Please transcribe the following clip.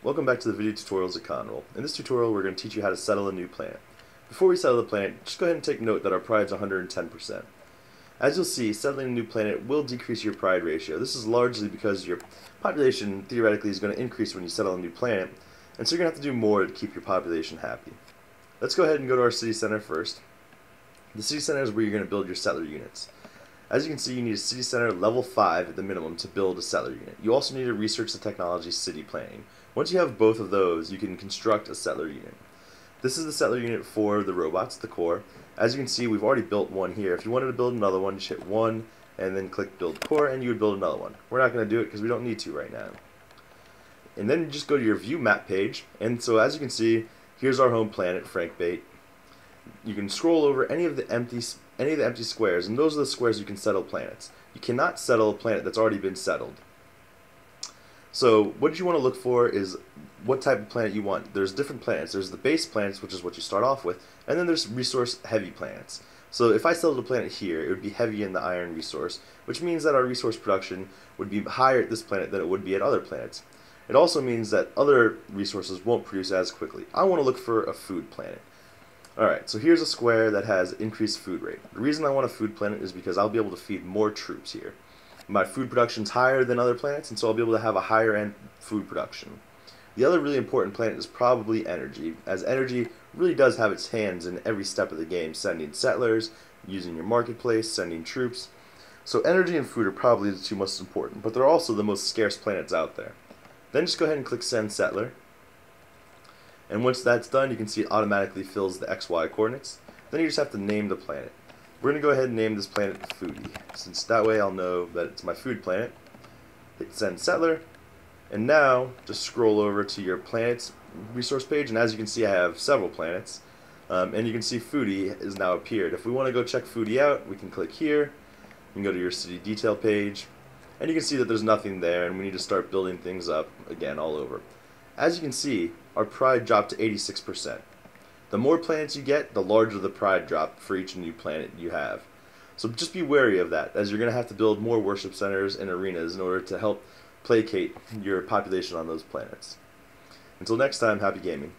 Welcome back to the video tutorials at Conrohl. In this tutorial we're going to teach you how to settle a new planet. Before we settle the planet, just go ahead and take note that our pride is 110%. As you'll see, settling a new planet will decrease your pride ratio. This is largely because your population theoretically is going to increase when you settle a new planet, and so you're going to have to do more to keep your population happy. Let's go ahead and go to our city center first. The city center is where you're going to build your settler units. As you can see, you need a city center level 5 at the minimum to build a settler unit. You also need to research the technology city planning. Once you have both of those, you can construct a settler unit. This is the settler unit for the robots, the core. As you can see, we've already built one here. If you wanted to build another one, just hit 1 and then click build core and you would build another one. We're not going to do it because we don't need to right now. And then you just go to your view map page, and so as you can see, here's our home planet, Frankbait. You can scroll over any of the empty squares, and those are the squares you can settle planets. You cannot settle a planet that's already been settled. So what you want to look for is what type of planet you want. There's different planets. There's the base planets, which is what you start off with, and then there's resource heavy planets. So if I settled a planet here, it would be heavy in the iron resource, which means that our resource production would be higher at this planet than it would be at other planets. It also means that other resources won't produce as quickly. I want to look for a food planet. Alright, so here's a square that has increased food rate. The reason I want a food planet is because I'll be able to feed more troops here. My food production's higher than other planets, and so I'll be able to have a higher end food production. The other really important planet is probably energy, as energy really does have its hands in every step of the game, sending settlers, using your marketplace, sending troops. So energy and food are probably the two most important, but they're also the most scarce planets out there. Then just go ahead and click send settler. And once that's done, you can see it automatically fills the XY coordinates. Then you just have to name the planet. We're going to go ahead and name this planet Foodie, since that way I'll know that it's my food planet. Hit send settler, and now just scroll over to your planet's resource page, and as you can see I have several planets, and you can see Foodie has now appeared. If we want to go check Foodie out, we can click here, you can go to your city detail page, and you can see that there's nothing there, and we need to start building things up again all over. As you can see, our pride dropped to 86%. The more planets you get, the larger the pride drop for each new planet you have. So just be wary of that, as you're going to have to build more worship centers and arenas in order to help placate your population on those planets. Until next time, happy gaming.